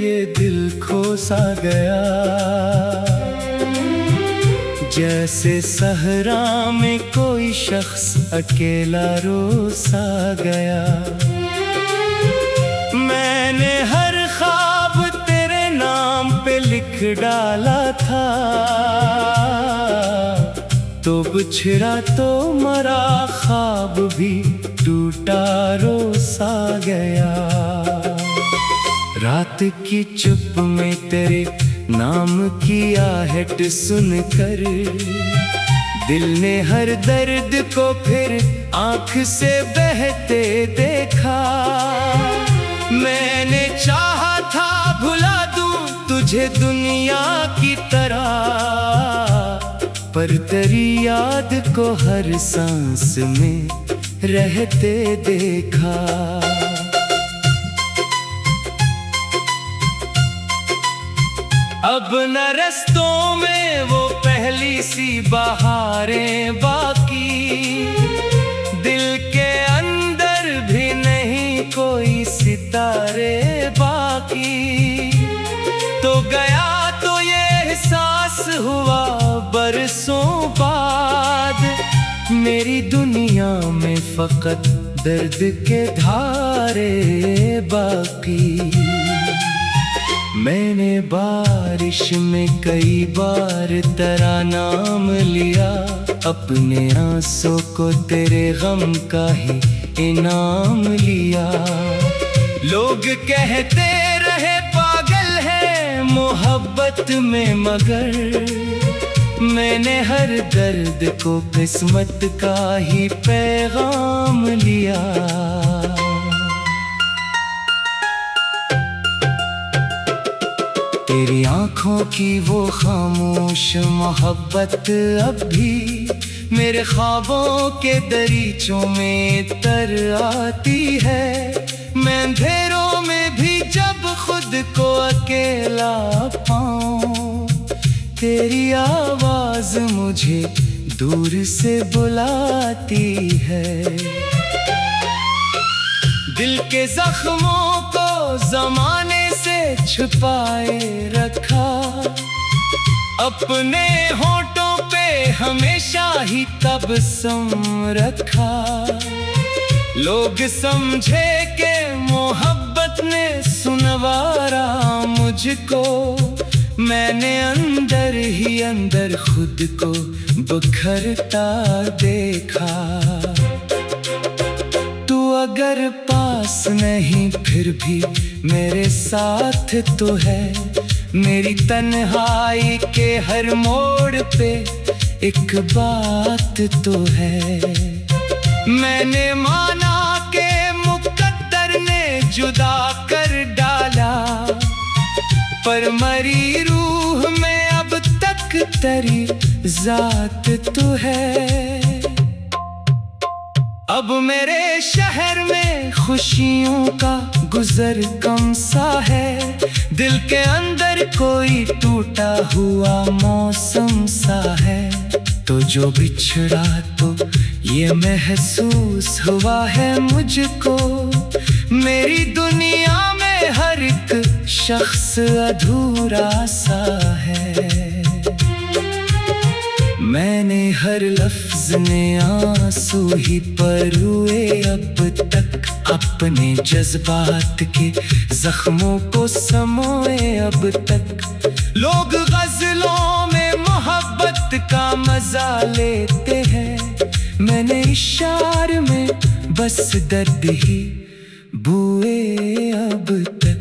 ये दिल खो सा गया, जैसे सहरा में कोई शख्स अकेला रो सा गया। मैंने हर ख्वाब तेरे नाम पे लिख डाला था, तो बिछड़ा तो मरा ख्वाब भी टूटा रो सा गया। रात की चुप में तेरे नाम की आहट सुनकर दिल ने हर दर्द को फिर आँख से बहते देखा। मैंने चाहा था भुला दूं तुझे दुनिया की तरह, पर तेरी याद को हर सांस में रहते देखा। अब न रस्तों में वो पहली सी बहारें बाकी, दिल के अंदर भी नहीं कोई सितारे बाकी। तो गया तो ये एहसास हुआ बरसों बाद, मेरी दुनिया में फकत दर्द के धारे बाकी। मैंने बारिश में कई बार तेरा नाम लिया, अपने आंसू को तेरे गम का ही इनाम लिया। लोग कहते रहे पागल है मोहब्बत में, मगर मैंने हर दर्द को किस्मत का ही पैगाम लिया। तेरी आँखों की वो खामोश मोहब्बत अब भी मेरे ख्वाबों के दरीचों में तर आती है। मैं अंधेरों में भी जब खुद को अकेला पाऊं, तेरी आवाज मुझे दूर से बुलाती है। दिल के जख्मों को जमाने से छुपाए रखा, अपने होठों पे हमेशा ही तबस्सुम रखा। लोग समझे कि मोहब्बत ने सुनवारा मुझको, मैंने अंदर ही अंदर खुद को बिखरता देखा। तू अगर पास नहीं फिर भी मेरे साथ तो है, मेरी तन्हाई के हर मोड़ पे एक बात तो है। मैंने माना कि मुकद्दर ने जुदा कर डाला, पर मरी रूह में अब तक तेरी जात तो है। अब मेरे शहर में खुशियों का गुजर कम सा है, दिल के अंदर कोई टूटा हुआ मौसम सा है। तो जो बिछड़ा तो ये महसूस हुआ है मुझको, मेरी दुनिया में हर एक शख्स अधूरा सा है। मैंने हर लफ्ज ने आंसू ही परुए अब तक, अपने जज्बात के जख्मों को समोए अब तक। लोग गजलों में मोहब्बत का मजा लेते हैं, मैंने इशारे में बस दर्द ही बुए अब तक।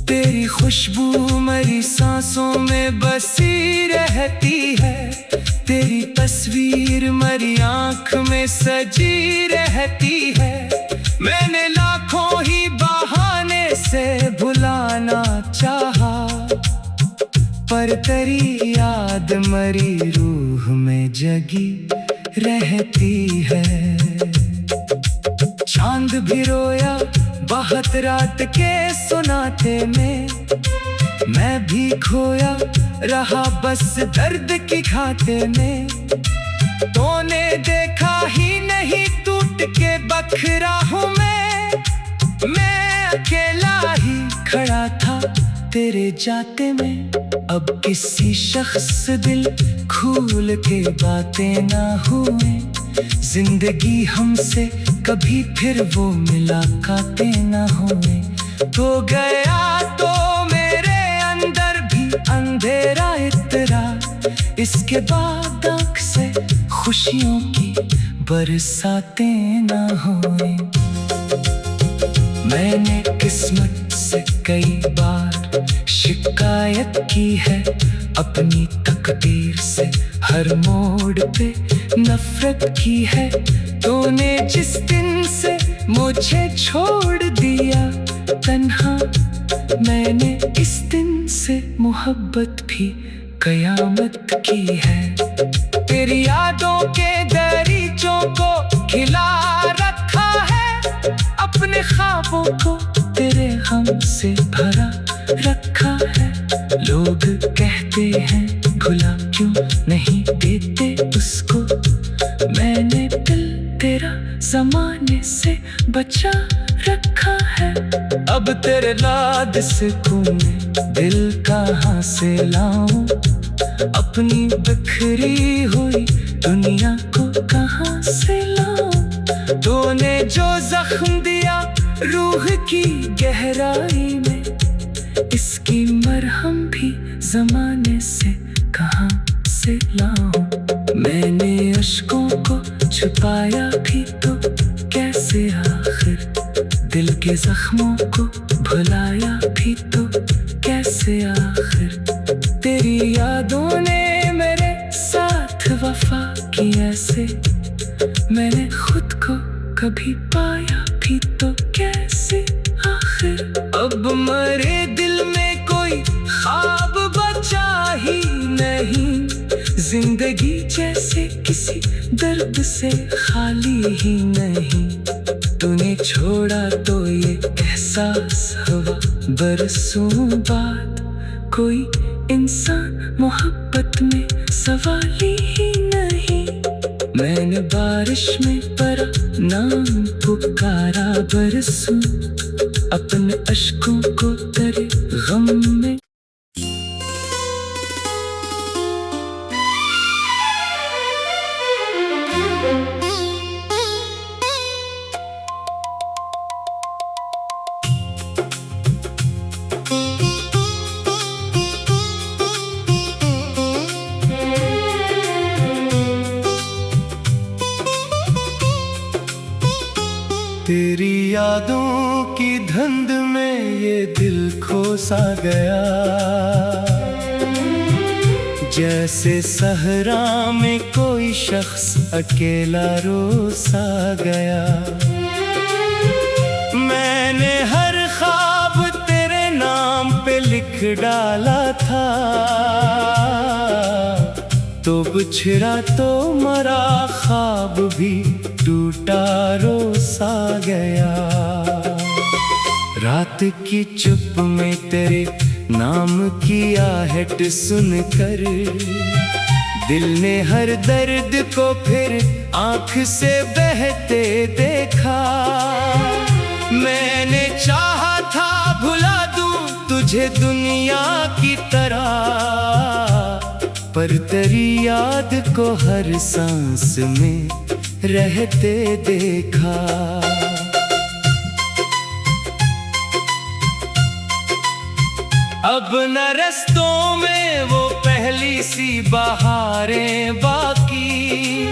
तेरी खुशबू मेरी सांसों में बसी रहती है, तेरी तस्वीर मेरी आँख में सजी रहती है। मैंने लाखों ही बहाने से भुलाना चाहा, पर तेरी याद मेरी रूह में जगी रहती है। चांद भी रोया बहुत रात के सुनाते में, मैं भी खोया रहा बस दर्द की खाते में। तूने देखा ही नहीं टूट के बखरा हूँ मैं अकेला ही खड़ा था तेरे जाते में। अब किसी शख्स से दिल खोल के बातें ना हुए, जिंदगी हमसे कभी फिर वो मुलाकातें ना हुए। तो गया तो मेरे अंदर भी अंधेरा इतरा, इसके बाद आँख से खुशियों की बरसातें ना हुए। मैंने किस्मत से कई बार शिकायत की है, अपनी तकदीर से हर मोड़ पे नफरत की है। तूने जिस दिन से मुझे छोड़ दिया तन्हा, मैंने इस दिन से मोहब्बत भी कयामत की है। तेरी यादों के दरीचों को खिला रखा है, अपने ख्वाबों को तेरे गम से भरा रखा है। लोग कहते हैं भुला क्यों नहीं देते उसको, मैंने दिल तेरा जमाने से बचा रखा है। अब तेरे लाद से तूने दिल कहाँ से लाऊं, अपनी बिखरी हुई दुनिया को कहाँ से लाऊं। तूने जो जख्म दिया रूह की गहराई में, इसकी मरहम भी जमाने से कहाँ से लाऊं। मैंने अश्कों को छुपाया भी तो कैसे, आखिर दिल के जख्मों को भुलाया भी तो कैसे, आखिर तेरी यादों ने मेरे साथ वफा की ऐसे, मैंने खुद को कभी पाया भी तो कैसे, आखिर अब मरे दिल में कोई ख्वाब बचा ही नहीं। जिंदगी जैसे किसी दर्द से खाली ही नहीं। तूने छोड़ा तो ये एहसास हुआ बरसों बाद, कोई इंसान मोहब्बत में सवाली ही नहीं। मैंने बारिश में परा नाम पुकारा बरसूं, अपने अश्कों को तेरे गम में। तेरी यादों की धुंध में ये दिल खो सा गया, जैसे सहरा में कोई शख्स अकेला रो सा गया। मैंने हर ख्वाब तेरे नाम पे लिख डाला था, तो बिछड़ा तो मरा ख्वाब भी टूटा रो सा गया। रात की चुप में तेरे नाम की आहट सुनकर, दिल ने हर दर्द को फिर आँख से बहते देखा। मैंने चाहा था भुला दूं तुझे दुनिया की तरह, पर तेरी याद को हर सांस में रहते देखा। अब न रस्तों में वो पहली सी बहारें बाकी,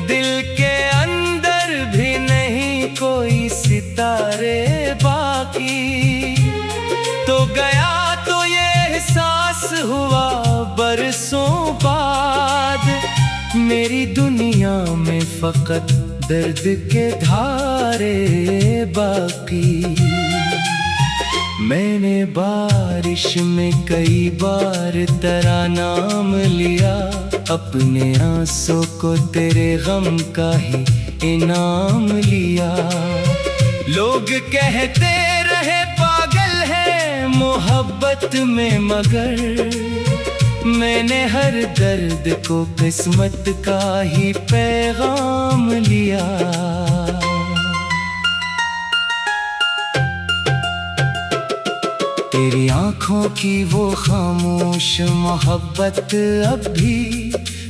दिल के अंदर भी नहीं कोई सितारे बाकी। तो गया तो ये एहसास हुआ बरसों बाद, मेरी दुनिया में फकत दर्द के धारे बाकी। मैंने बारिश में कई बार तेरा नाम लिया, अपने आंसू को तेरे गम का ही इनाम लिया। लोग कहते रहे पागल है मोहब्बत में, मगर मैंने हर दर्द को किस्मत का ही पैगाम लिया। तेरी आंखों की वो खामोश मोहब्बत अब भी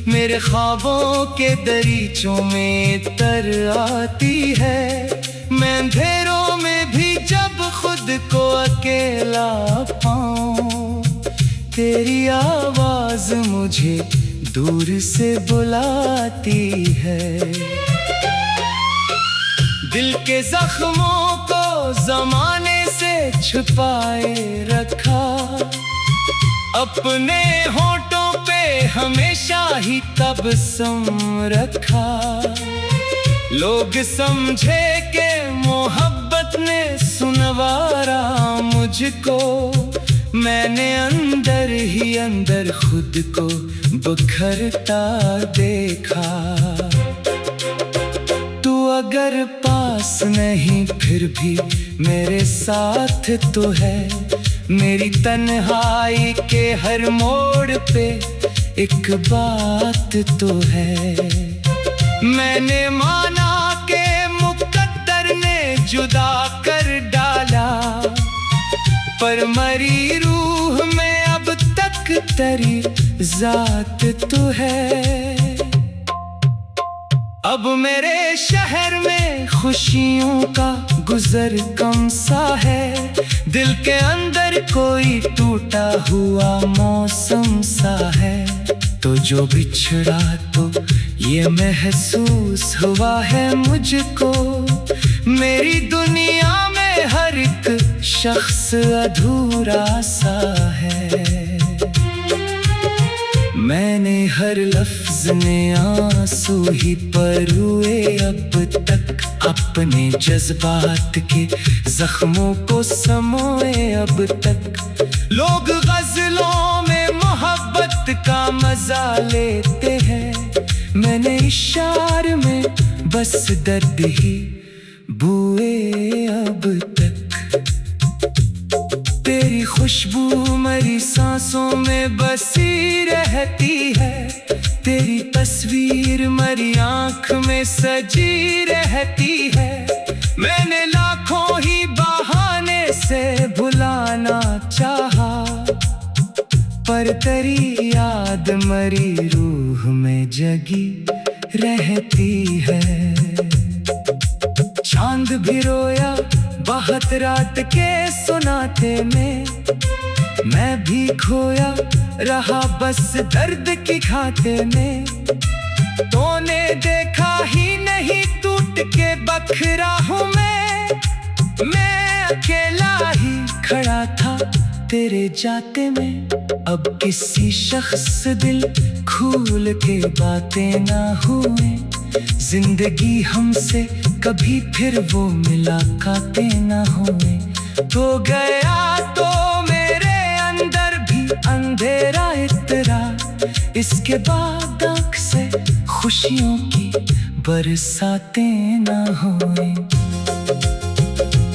मेरे ख्वाबों के दरीचों में तर आती है। मैं अंधेरों में भी जब खुद को अकेला पाऊं, तेरी आवाज मुझे दूर से बुलाती है। दिल के जख्मों को जमाने से छुपाए रखा, अपने होठों पे हमेशा ही तबस्सुम रखा। लोग समझे कि मोहब्बत ने सुनवारा मुझको, मैंने अंदर ही अंदर खुद को बिखरता देखा। तू अगर पास नहीं फिर भी मेरे साथ तो है, मेरी तन्हाई के हर मोड़ पे एक बात तो है। मैंने माना कि मुकद्दर ने जुदा कर डाला, पर मरी रूह में अब तक तेरी जात तो है। अब मेरे शहर में खुशियों का गुजर कम सा है, दिल के अंदर कोई टूटा हुआ मौसम सा है। तो जो बिछड़ा तो ये महसूस हुआ है मुझको, मेरी दुनिया में हर एक शख्स अधूरा सा है। मैंने हर लफ्ज में आंसू ही परुए अब तक, अपने जज्बात के जख्मों को समोए अब तक। लोग गजलों में मोहब्बत का मजा लेते हैं, मैंने इशार में बस दर्द ही बुए अब तक। तेरी खुशबू मेरी सांसों में बसी रहती है, तेरी तस्वीर मेरी आंख में सजी रहती है। मैंने लाखों ही बहाने से भुलाना चाहा, पर तेरी याद मेरी रूह में जगी रहती है। चांद भी रोया बहुत रात के सुनाते में, मैं भी खोया रहा बस दर्द की खाते में। तूने देखा ही नहीं टूट के बखरा हूँ मैं अकेला ही खड़ा था तेरे जाते में। अब किसी शख्स दिल खोल के बातें ना हुए, जिंदगी हमसे कभी फिर वो मुलाकातें ना हुए। तो गया तो मेरे अंदर भी अंधेरा इतरा, इसके बाद आँख से खुशियों की बरसातें ना हुए।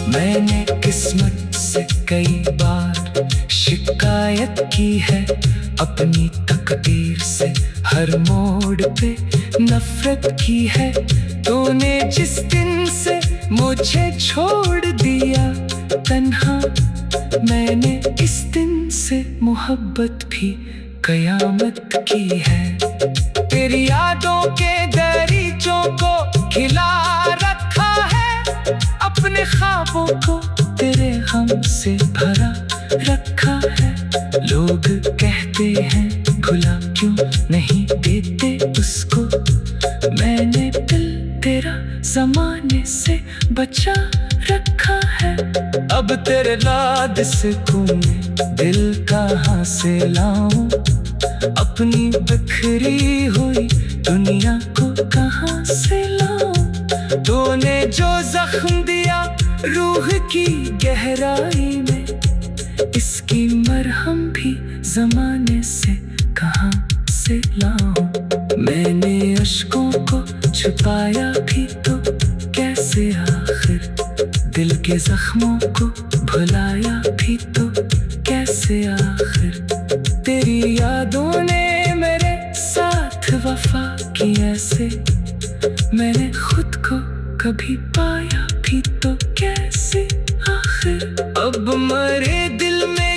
मैंने किस्मत से कई बार शिकायत की है, अपनी तकदीर से हर मोड़ पे नफरत की है। तूने जिस दिन से मुझे छोड़ दिया तन्हा, मैंने इस दिन से मोहब्बत भी कयामत की है। तेरी यादों के दरीचों को खिला रखा है, अपने ख्वाबों को तेरे गम से भरा रखा है। लोग कहते हैं भुला क्यों नहीं देते उसको, मैंने दिल तेरा जमाने से बचा रखा है। अब तेरे लाद से मैं दिल कहाँ से लाऊं, अपनी बिखरी हुई दुनिया को कहाँ से लाऊं। तूने जो जख्म दिया रूह की गहराई में, इसकी मरहम भी जमाने से कहाँ से लाऊं। मैंने अश्कों को छुपाया भी तो कैसे, आखिर दिल के जख्मों को भुलाया भी तो कैसे, आखिर तेरी यादों ने मेरे साथ वफा की ऐसे। मैंने खुद को कभी पाया भी तो कैसे, आखिर अब मेरे दिल में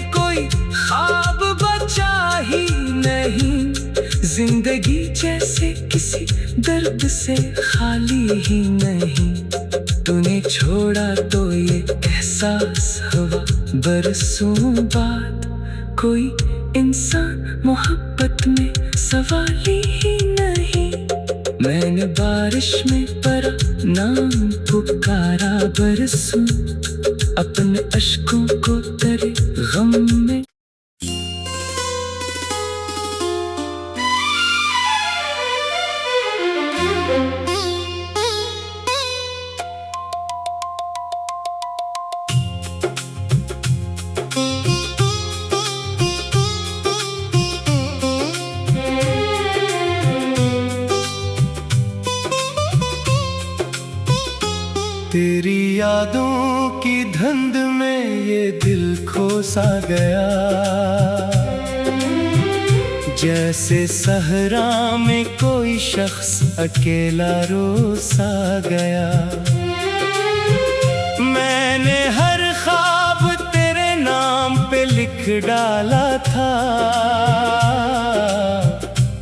जिंदगी जैसे किसी दर्द से खाली ही नहीं, तूने छोड़ा तो ये एहसास हुआ बरसों बाद। कोई इंसान मोहब्बत में सवाली ही नहीं, मैंने बारिश में परा नाम पुकारा बरसूं, अपने अश्कों को तेरे गम में। तेरी यादों की धुंध में ये दिल खो सा गया, जैसे सहरा में कोई शख्स अकेला रो सा गया। मैंने हर ख्वाब तेरे नाम पे लिख डाला था,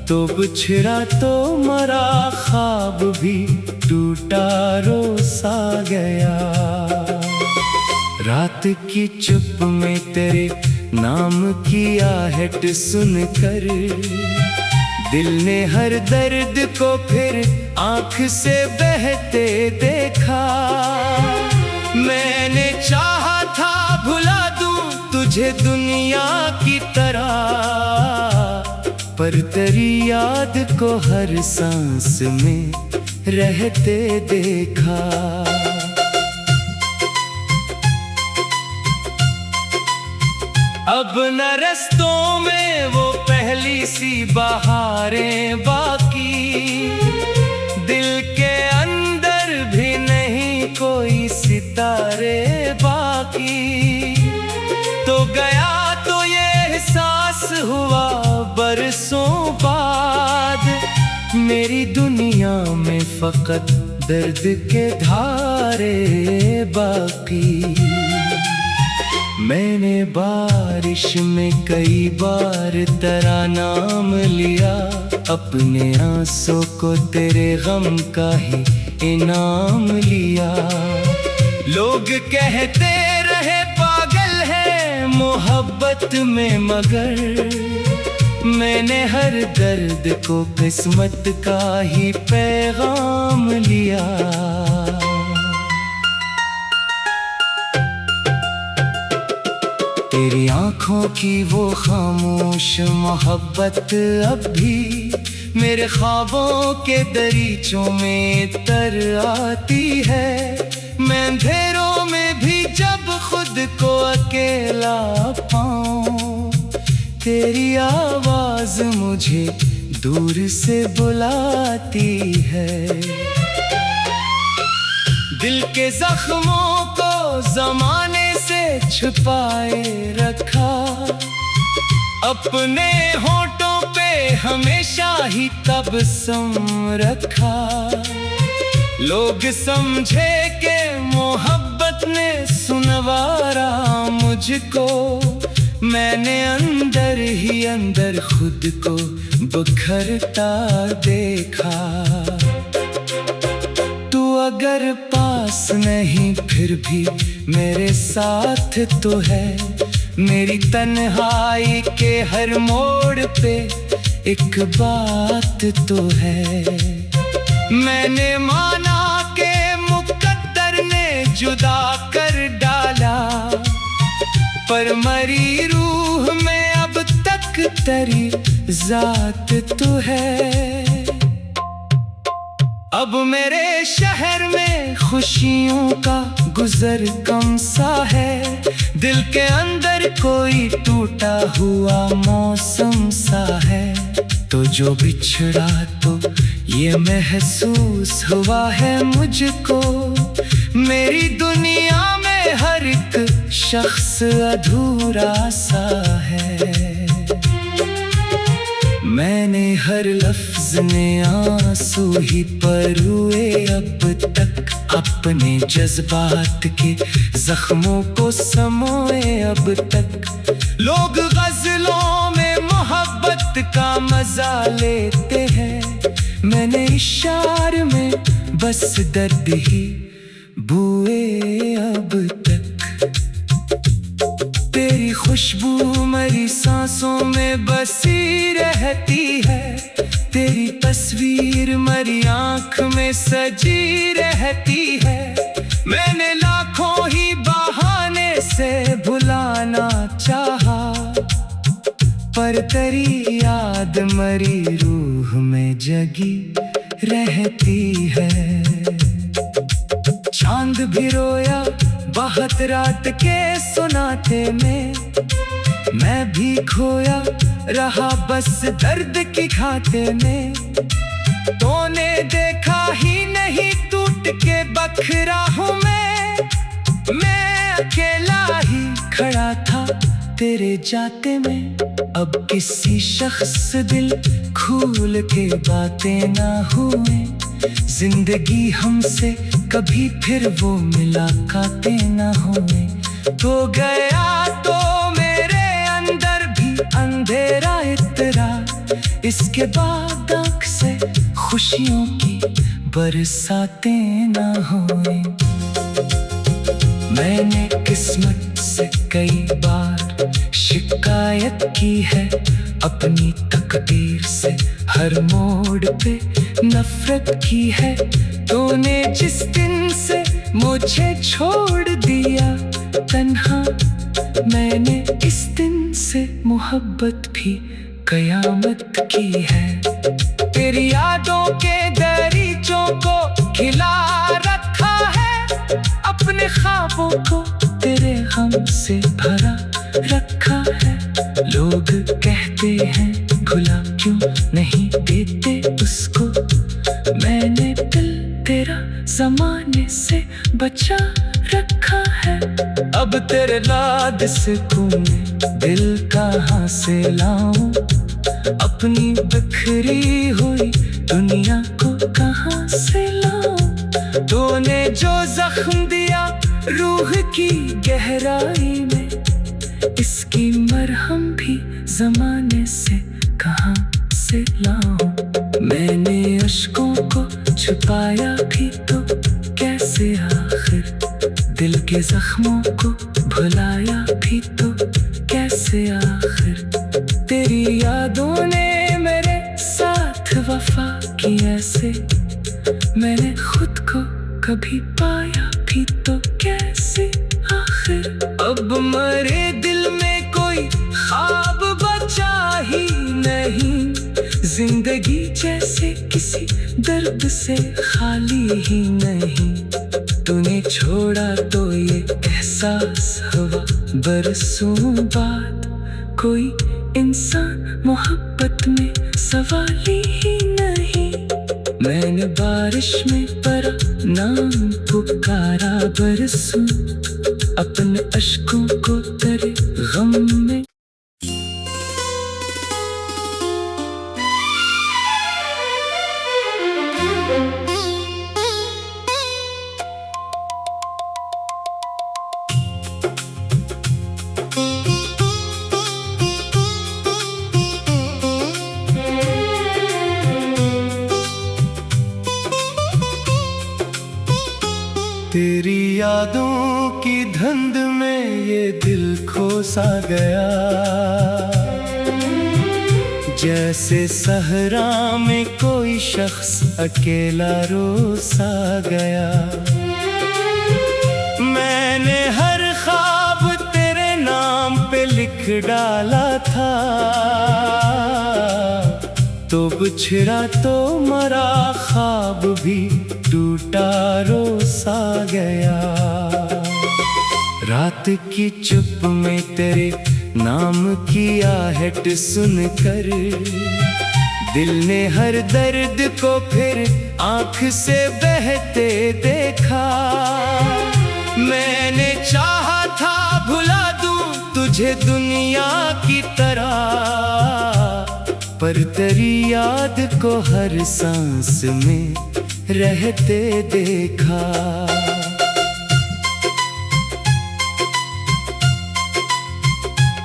तो बिछड़ा तो मरा ख्वाब भी टूटा रो सा गया। रात की चुप में तेरे नाम की आहट सुनकर दिल ने हर दर्द को फिर आँख से बहते देखा। मैंने चाहा था भुला दूं तुझे दुनिया की तरह, पर तेरी याद को हर सांस में रहते देखा। अब न रस्तों में वो पहली सी बहारें बाकी, दिल के अंदर भी नहीं कोई सितारे बाकी। तो गया तो ये एहसास हुआ बरसों बाद, मेरी दुनिया में फकत दर्द के धारे बाकी। मैंने बारिश में कई बार तेरा नाम लिया, अपने आंसू को तेरे गम का ही इनाम लिया। लोग कहते रहे पागल है मोहब्बत में, मगर मैंने हर दर्द को किस्मत का ही पैगाम लिया। तेरी आँखों की वो खामोश मोहब्बत अब भी मेरे ख्वाबों के दरीचों में तर आती है। मैं अंधेरों में भी जब खुद को अकेला पाऊं, तेरी आवाज मुझे दूर से बुलाती है। दिल के जख्मों को जमाने से छुपाए रखा, अपने होठों पे हमेशा ही तबस्सुम रखा। लोग समझे कि मोहब्बत ने सुनवारा मुझको, मैंने अंदर ही अंदर खुद को बिखरता देखा। तू अगर पास नहीं फिर भी मेरे साथ तो है, मेरी तन्हाई के हर मोड़ पे एक बात तो है। मैंने माना कि मुकद्दर ने जुदा कर डाला, पर मरी रूह में अब तक तेरी जात तो है। अब मेरे शहर में खुशियों का गुजर कम सा है, दिल के अंदर कोई टूटा हुआ मौसम सा है। तो जो बिछड़ा तो ये महसूस हुआ है मुझको, मेरी दुनिया में हर एक शख्स अधूरा सा है। मैंने हर लफ्ज ने आंसू ही परुए अब तक, अपने जज्बात के जख्मों को समोए अब तक। लोग गजलों में मोहब्बत का मजा लेते हैं। मैंने इशारे में बस दर्द ही बुए अब तक। तेरी खुशबू मेरी सांसों में बसी रहती है। तेरी तस्वीर मेरी आंख में सजी रहती है। मैंने लाखों ही बहाने से भुलाना चाहा, पर तेरी याद मेरी रूह में जगी रहती है। चांद भी रोया बहुत रात के सुनाते में, मैं भी खोया रहा बस दर्द की खाते में। तूने देखा ही नहीं टूट के बखरा हूँ मैं अकेला ही खड़ा था तेरे जाते में। अब किसी शख्स से दिल खोल के बातें ना हुए, जिंदगी हमसे कभी फिर वो मुलाकातें ना हुए। तो गया तो मेरे अंदर भी अंधेरा इतरा, इसके बाद आँख से खुशियों की बरसातें ना हुए। मैंने किस्मत से कई बार शिकायत की है, अपनी तकदीर से हर मोड़ पे नफरत की है। तूने जिस दिन से मुझे छोड़ दिया तन्हा, मैंने इस दिन से मोहब्बत भी कयामत की है। तेरी यादों के दरीचों को खिला रखा है, अपने ख्वाबों को तेरे गम से भरा रखा है। लोग कहते हैं भुला क्यों नहीं देते उसको, मैंने दिल तेरा जमाने से बचा रखा है। अब तेरे लाड से तूने दिल कहाँ से लाऊं, अपनी बिखरी हुई दुनिया को कहाँ से लाऊं। तूने जो जख्म दिया रूह की गहराई में, इसकी मरहम भी जमाने से कहाँ से लाऊं। मैंने अश्कों को छुपाया भी तो कैसे आखिर, दिल के जख्मों को भुलाया भी तो कैसे आखिर। तेरी यादों ने मेरे साथ वफा की ऐसे, मैंने खुद को कभी पाया भी तो कैसे आखिर। अब मेरे दिल में कोई ख्वाब बचा ही नहीं, जिंदगी जैसे किसी दर्द से खाली ही नहीं। तूने छोड़ा तो ये एहसास हुआ बरसों बाद, कोई इंसान मोहब्बत में सवाली ही नहीं। मैंने बारिश में परा नाम पुकारा बरसूं, अपने अश्कों को तेरे गम में। तेरी यादों की धुंध में ये दिल खो सा गया, जैसे सहरा में कोई शख्स अकेला रो सा गया। मैंने हर ख्वाब तेरे नाम पे लिख डाला था, तो बिछड़ा तो मरा ख्वाब भी टूटा रो सा गया। रात की चुप में तेरे नाम की आहट सुनकर, दिल ने हर दर्द को फिर आँख से बहते देखा। मैंने चाहा था भुला दूं तुझे दुनिया की तरह, पर तेरी याद को हर सांस में रहते देखा।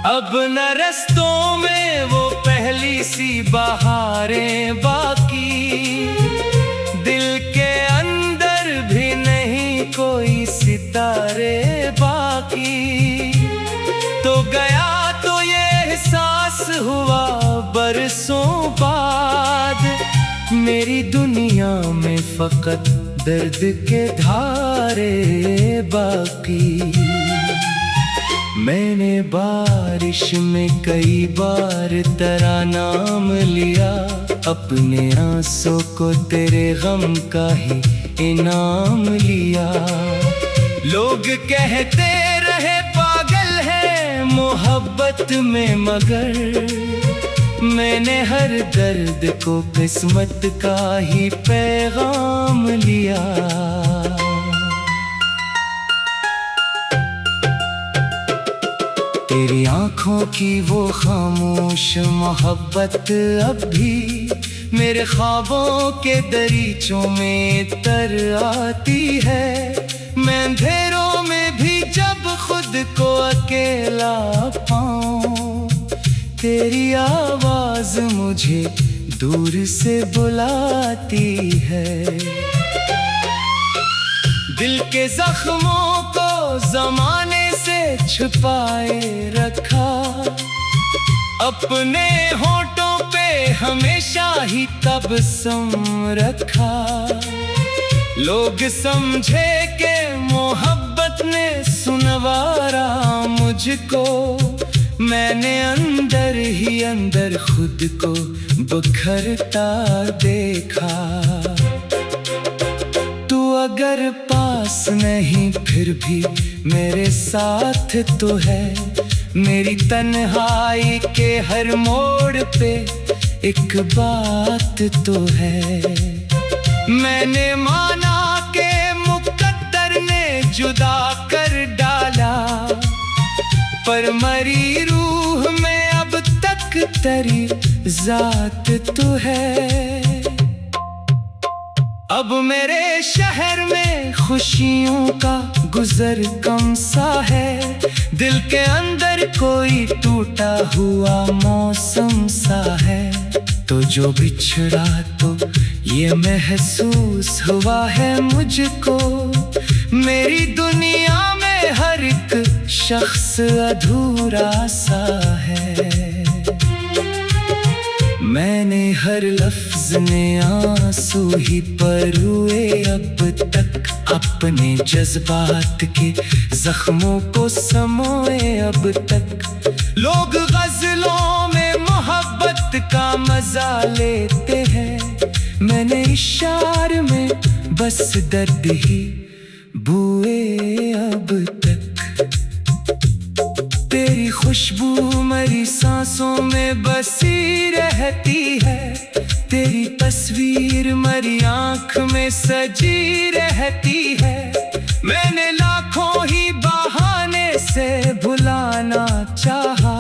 अब न रस्तों में वो पहली खली सी बहारें बाकी, दिल के अंदर भी नहीं कोई सितारे बाकी। तो गया तो ये एहसास हुआ बरसों बाद, मेरी दुनिया में फकत दर्द के धारे बाकी। मैंने बारिश में कई बार तेरा नाम लिया, अपने आंसू को तेरे गम का ही इनाम लिया। लोग कहते रहे पागल है मोहब्बत में, मगर मैंने हर दर्द को किस्मत का ही पैगाम लिया। तेरी आंखों की वो खामोश मोहब्बत अब भी मेरे ख्वाबों के दरीचों में तर आती है। मैं अंधेरों में भी जब खुद को अकेला पाऊं, तेरी आवाज मुझे दूर से बुलाती है। दिल के जख्मों को जमाने से छुपाए रखा, अपने होठों पे हमेशा ही तबस्सुम रखा। लोग समझे कि मोहब्बत ने सुनवारा मुझको, मैंने अंदर ही अंदर खुद को बिखरता देखा। तू अगर पास नहीं फिर भी मेरे साथ तो है, मेरी तन्हाई के हर मोड़ पे एक बात तो है। मैंने माना कि मुकद्दर ने जुदा कर डाला, पर मरी रूह में अब तक तेरी जात तो है। अब मेरे शहर में खुशियों का गुजर कम सा है, दिल के अंदर कोई टूटा हुआ मौसम सा है। तो जो बिछड़ा तो ये महसूस हुआ है मुझको, मेरी दुनिया में हर एक शख्स अधूरा सा है। मैंने हर लफ्ज ने आंसू ही परुए अब तक, अपने जज्बात के जख्मों को समोए अब तक। लोग गजलों में मोहब्बत का मजा लेते हैं, मैंने इशार में बस दर्द ही बुए अब तक। तेरी खुशबू मेरी सांसों में बसी रहती है, तेरी तस्वीर मेरी आंख में सजी रहती है। मैंने लाखों ही बहाने से भुलाना चाहा,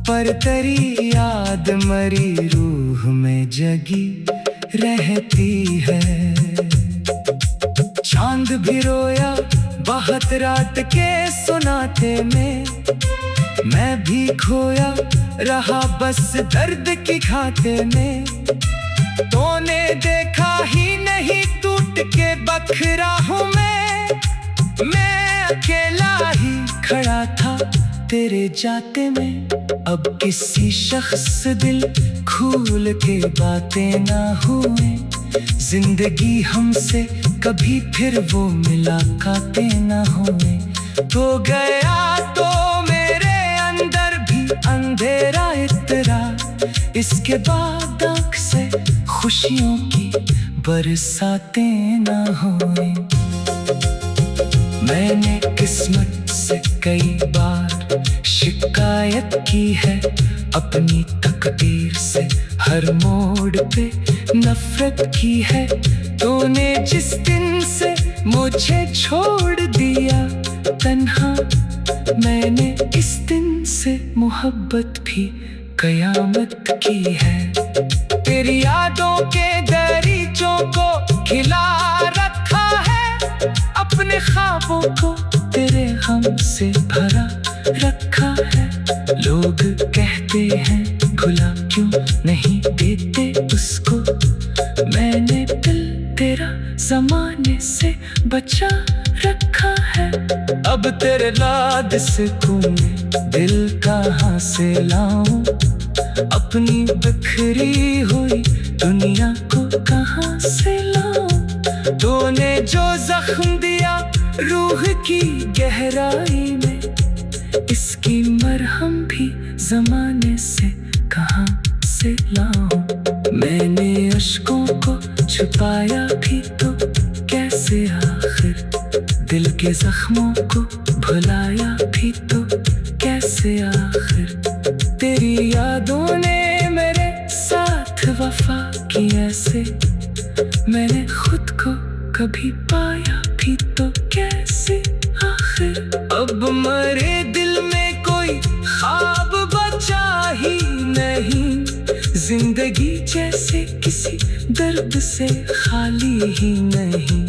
पर तेरी याद मेरी रूह में जगी रहती है। चांद भी रोया बहुत रात के सुनाते में, मैं भी खोया रहा बस दर्द की खाते में। तूने देखा ही नहीं टूट के बखरा हूँ मैं अकेला ही खड़ा था तेरे जाते में। अब किसी शख्स दिल खोल के बातें ना हुए, जिंदगी हमसे कभी फिर वो मुलाकातें ना हुए। तो गया तो मेरे अंदर भी अंधेरा इतरा, इसके बाद आँख से खुशियों की बरसातें ना हुए। मैंने किस्मत से कई बार शिकायत की है, अपनी तकदीर से हर मोड़ पे नफरत की है। तूने जिस दिन से मुझे छोड़ दिया तन्हा, मैंने इस दिन से मोहब्बत भी कयामत की है। तेरी यादों के दरीचों को खिला रखा है, अपने ख्वाबों को तेरे गम से भरा रखा है। लोग कहते हैं भुला क्यों नहीं देते उसको। मैंने दिल तेरा ज़माने से बचा रखा है। अब तेरे लाड से मैं दिल कहाँ से लाऊं, अपनी बिखरी हुई दुनिया को कहाँ से लाऊं। तूने जो जख्म दिया रूह की गहराई में, इसकी मरहम भी ज़माने से कहाँ से लाऊं। मैंने अश्कों को छुपाया भी तो कैसे आखिर, दिल के जख्मों को भुलाया भी तो कैसे आखिर। तेरी यादों ने मेरे साथ वफा की ऐसे, मैंने खुद को कभी पाया भी तो कैसे आखिर। अब मेरे दिल में कोई ख्वाब बचा ही नहीं, जिंदगी जैसे किसी दर्द से खाली ही नहीं।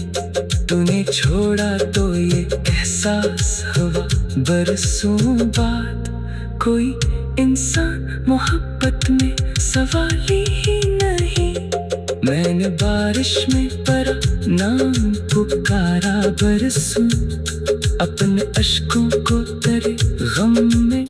तूने छोड़ा तो ये एहसास हुआ बरसों बाद, कोई इंसान मोहब्बत में सवाली ही नहीं। मैंने बारिश में परा नाम पुकारा बरसों, अपने अश्कों को तेरे गम में।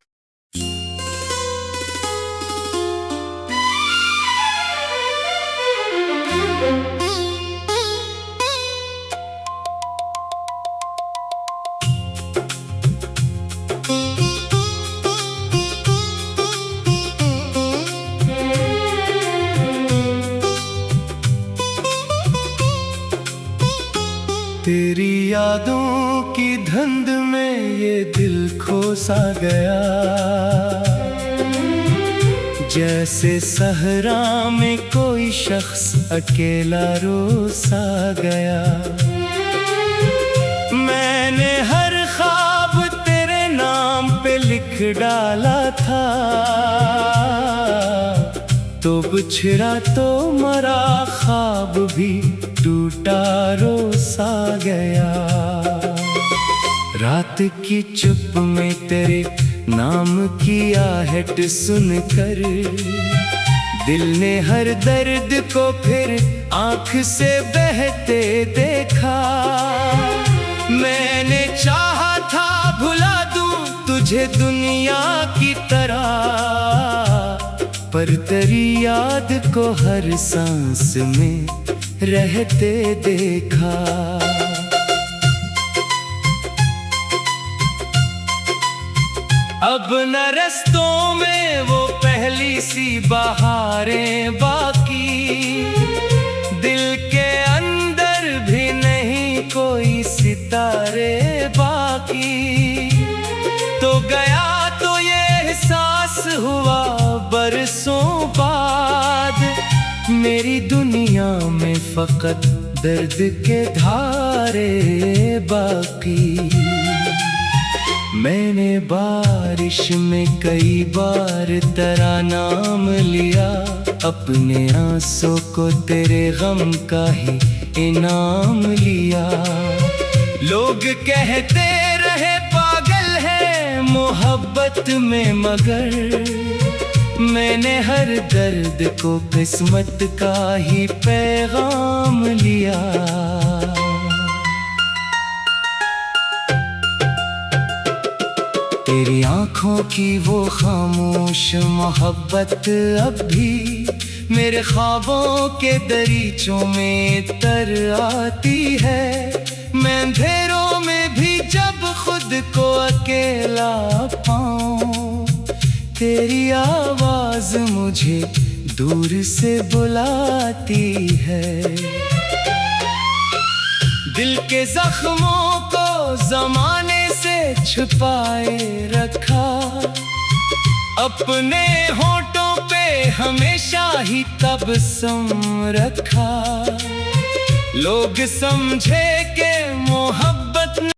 तेरी यादों की धुंध में ये दिल खो सा गया, जैसे सहरा में कोई शख्स अकेला रो सा गया। मैंने हर ख्वाब तेरे नाम पे लिख डाला था, तो बिछड़ा तो मरा ख्वाब भी टूटा रो सा गया। रात की चुप में तेरे नाम की आहट सुनकर, दिल ने हर दर्द को फिर आँख से बहते देखा। मैंने चाहा था भुला दूं तुझे दुनिया की तरह, पर तेरी याद को हर सांस में रहते देखा। अब न रस्तों में वो पहली सी बहारें बाकी, दिल के अंदर भी नहीं कोई सितारे बाकी। तो गया तो ये एहसास हुआ बरसों बाद, मेरी दुनिया में फकत दर्द के धारे बाकी। मैंने बारिश में कई बार तेरा नाम लिया, अपने आंसू को तेरे गम का ही इनाम लिया। लोग कहते रहे पागल है मोहब्बत में, मगर मैंने हर दर्द को किस्मत का ही पैगाम लिया। तेरी आँखों की वो खामोश मोहब्बत अब भी मेरे ख्वाबों के दरीचों में तर आती है। मैं अंधेरों में भी जब खुद को अकेला पाऊं, तेरी आवाज मुझे दूर से बुलाती है। दिल के जख्मों को जमाने से छुपाए रखा, अपने होठों पे हमेशा ही तबस्सुम रखा। लोग समझे के मोहब्बत